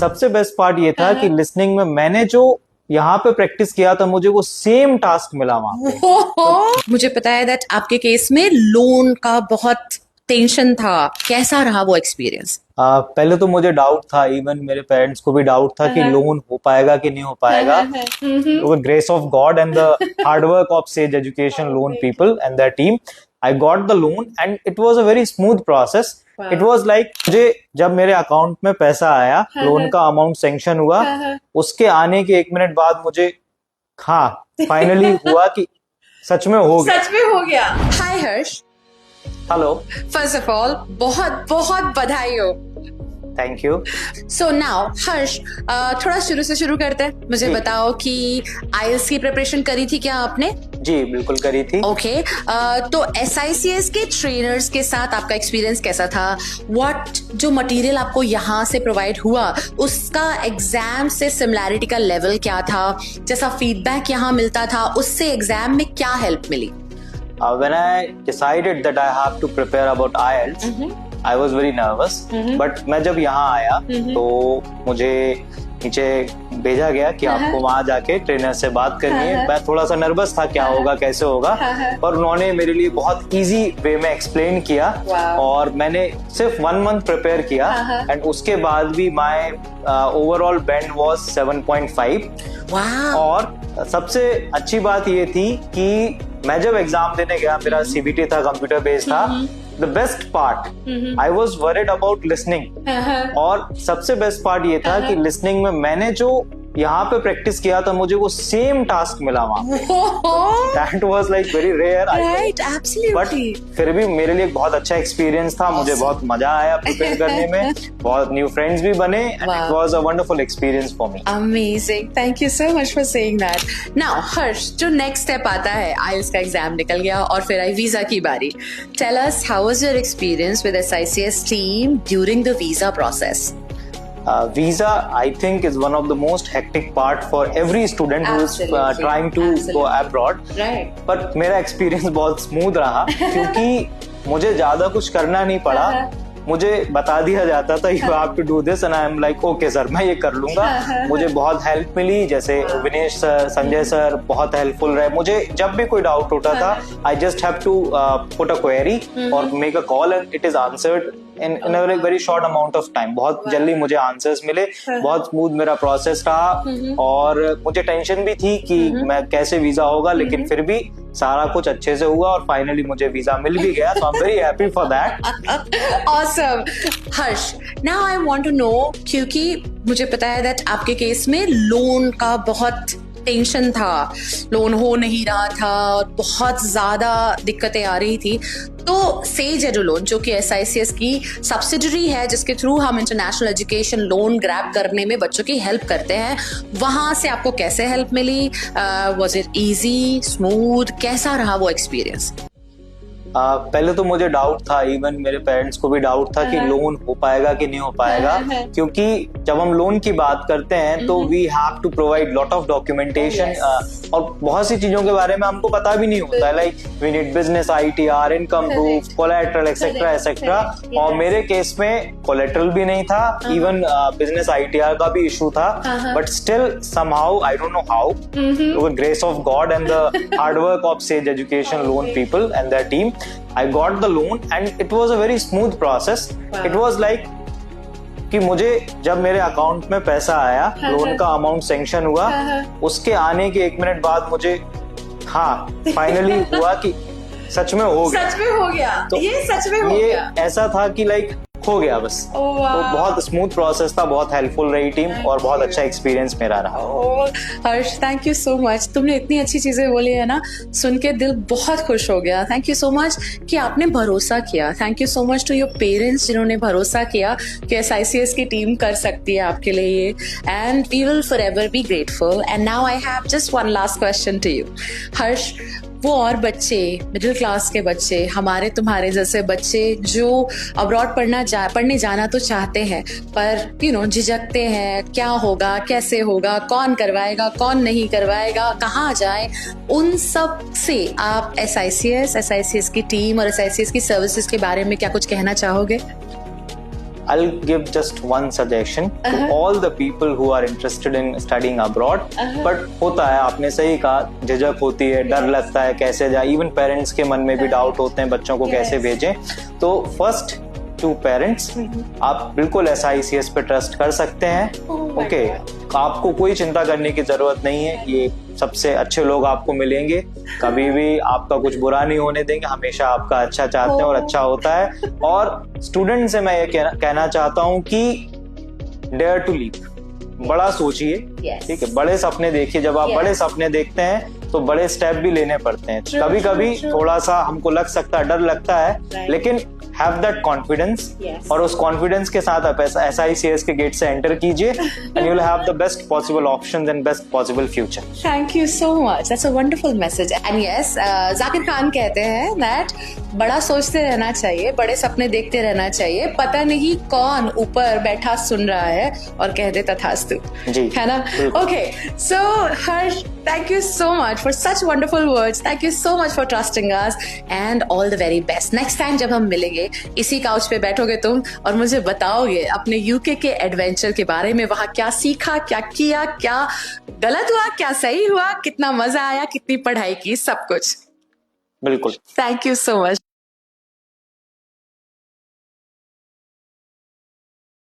सबसे best part ये था कि लिसनिंग में मैंने जो यहाँ पे प्रैक्टिस किया था मुझे वो सेम टास्क मिला वहां पे। मुझे पता है दैट आपके केस में लोन का बहुत टेंशन था, कैसा रहा वो एक्सपीरियंस? पहले तो मुझे डाउट था, इवन मेरे पेरेंट्स को भी डाउट था कि लोन हो पाएगा कि नहीं हो पाएगा। With grace of God and the hard work of says education loan people and their team, I got the loan and it was a very smooth process. It was like मुझे जब मेरे account में पैसा आया, loan का amount sanction हुआ, उसके आने के 1 मिनट बाद मुझे फाइनली हुआ कि सच में हो गया। सच में हो गया। हाय हर्ष। हेलो। फर्स्ट ऑफ ऑल बहुत बहुत बधाई हो। Thank you. सो नाउ हर्ष, थोड़ा शुरू से शुरू करते हैं। मुझे बताओ कि आईएलटीएस की प्रिपरेशन करी थी क्या आपने? जी बिल्कुल करी थी। ओके, तो एसआईसीएस के ट्रेनर्स के साथ आपका एक्सपीरियंस कैसा था? व्हाट जो मटेरियल आपको यहाँ से प्रोवाइड हुआ उसका एग्जाम से सिमिलैरिटी का लेवल क्या था? जैसा फीडबैक यहाँ मिलता था उससे एग्जाम में क्या हेल्प मिली? When I decided that I have to prepare about IELTS, I was very nervous. But मैं जब यहाँ आया तो मुझे नीचे भेजा गया कि आपको वहां जाके ट्रेनर से बात करनी है। मैं थोड़ा सा नर्वस था, क्या होगा कैसे होगा, पर उन्होंने मेरे लिए बहुत इजी वे में एक्सप्लेन किया और मैंने सिर्फ 1 मंथ प्रिपेयर किया एंड उसके बाद भी माय ओवरऑल बैंड वाज 7.5। और सबसे अच्छी बात ये थी कि मैं जब एग्जाम देने गया, मेरा सीबीटी था, कंप्यूटर बेस्ड था। The best part, I was worried about listening. और सबसे बेस्ट पार्ट ये था कि लिसनिंग में मैंने जो यहाँ पे प्रैक्टिस किया था मुझे वो सेम टास्क मिला वहां। That was like very rare. Right, absolutely. But फिर भी मेरे लिए बहुत अच्छा एक्सपीरियंस था। मुझे बहुत मजा आया प्रिपेयर करने में, बहुत न्यू फ्रेंड्स भी बने and it was a wonderful experience for me. Amazing, thank you so much for saying that. Now Harsh, जो नेक्स्ट स्टेप आता है, आईएलटीएस का एग्जाम निकल गया और फिर आई वीजा की बारी। Tell us how was your experience with SICS team during the visa process? Visa, I think, is one of the most hectic part for every student who is trying to go abroad. Right. But मेरा experience बहुत smooth रहा क्योंकि मुझे ज़्यादा कुछ करना नहीं पड़ा। मुझे बता दिया जाता था you have to do this and I am like okay sir, मैं ये कर लूंगा। मुझे बहुत हेल्प मिली, जैसे विनेश सर, संजय सर बहुत हेल्पफुल रहे। मुझे जब भी कोई डाउट होता था I just have to put a query or make a call and it is answered in a very short amount of time. बहुत जल्दी मुझे आंसर्स मिले, बहुत स्मूथ मेरा प्रोसेस रहा और मुझे टेंशन भी थी कि मैं कैसे वीजा होगा, लेकिन फिर भी सारा कुछ अच्छे से हुआ और फाइनली मुझे वीजा मिल भी गया। So I'm very happy for that. Awesome. Harsh, now I want to know, क्योंकि मुझे पता है that आपके केस में लोन का बहुत टेंशन था, लोन हो नहीं रहा था और बहुत ज्यादा दिक्कतें आ रही थी। तो सेज एडु लोन, जो कि एसआईसीएस की सब्सिडरी है जिसके थ्रू हम इंटरनेशनल एजुकेशन लोन ग्रैब करने में बच्चों की हेल्प करते हैं, वहां से आपको कैसे हेल्प मिली? वाज इट इजी, स्मूथ, कैसा रहा वो एक्सपीरियंस? पहले तो मुझे डाउट था, इवन मेरे पेरेंट्स को भी डाउट था कि लोन हो पाएगा कि नहीं हो पाएगा, क्योंकि जब हम लोन की बात करते हैं तो we have to provide lot of documentation और बहुत सी चीजों के बारे में हमको पता भी नहीं होता है। Like we need business ITR, income proof, collateral etcetera etcetera. और मेरे केस में कोलैटरल भी नहीं था, इवन बिजनेस आईटीआर का भी इशू था, but still somehow, I don't know how, with grace of God and the hard work of says education loan people and their team, I got the loan and it was a very smooth process. It was like कि मुझे जब मेरे account में पैसा आया, loan का amount sanction हुआ, उसके आने के 1 मिनट बाद मुझे फाइनली हुआ कि सच में हो गया। सच में हो गया। तो ये सच में हो गया। ऐसा था कि लाइक हो गया बस। तो बहुत स्मूथ प्रोसेस था, बहुत हेल्पफुल रही टीम और बहुत अच्छा एक्सपीरियंस मेरा रहा। हर्ष, थैंक यू सो मच। तुमने इतनी अच्छी चीजें बोली है ना, सुन के दिल बहुत खुश हो गया। थैंक यू सो मच कि आपने भरोसा किया। Thank you so much to your parents जिन्होंने भरोसा किया कि एसआईसीएस की टीम कर सकती है आपके लिए ये, and we will forever be grateful. And now I have just one last question to you Harsh. वो और बच्चे, मिडिल क्लास के बच्चे, हमारे तुम्हारे जैसे बच्चे जो अब्रॉड पढ़ने जाना तो चाहते हैं पर झिझकते हैं, क्या होगा, कैसे होगा, कौन करवाएगा, कौन नहीं करवाएगा, कहाँ जाए, उन सब से आप एसआईसीएस की टीम और एसआईसीएस की सर्विसेज के बारे में क्या कुछ कहना चाहोगे? I'll give just one suggestion to all the people who are interested in studying abroad. But होता है, आपने सही कहा, झिझक होती है, डर लगता है कैसे जाए, इवन पेरेंट्स के मन में भी डाउट होते हैं बच्चों को कैसे भेजें. तो फर्स्ट टू पेरेंट्स, आप बिल्कुल SICS पे ट्रस्ट कर सकते हैं. ओके, आपको कोई चिंता करने की जरूरत नहीं है. ये सबसे अच्छे लोग आपको मिलेंगे, कभी भी आपका कुछ बुरा नहीं होने देंगे, हमेशा आपका अच्छा चाहते हैं और अच्छा होता है. और स्टूडेंट से मैं ये कहना चाहता हूँ कि डेयर टू लीव, बड़ा सोचिए. ठीक है, बड़े सपने देखिए. जब आप बड़े सपने देखते हैं तो बड़े स्टेप भी लेने पड़ते हैं. कभी कभी थोड़ा सा हमको लग सकता है, डर लगता है, लेकिन हैव दैट कॉन्फिडेंस. और उस कॉन्फिडेंस के साथ आप SICS के गेट से एंटर कीजिए and you will have the best possible options and best possible future. Thank you so much, that's a wonderful message. And yes, Zakir Khan कहते हैं दैट बड़ा सोचते रहना चाहिए, बड़े सपने देखते रहना चाहिए. पता नहीं कौन ऊपर बैठा सुन रहा है और कह दे तथास्तु, है ना? Okay, so Harsh, thank you so much for such wonderful words. Thank you so much for trusting us and all the very best. Next time जब हम मिलेंगे, इसी काउच पे बैठोगे तुम और मुझे बताओगे अपने UK के एडवेंचर के बारे में. वहां क्या सीखा, क्या किया, क्या गलत हुआ, क्या सही हुआ, कितना मजा आया, कितनी पढ़ाई की, सब कुछ. बिल्कुल. Thank you so much.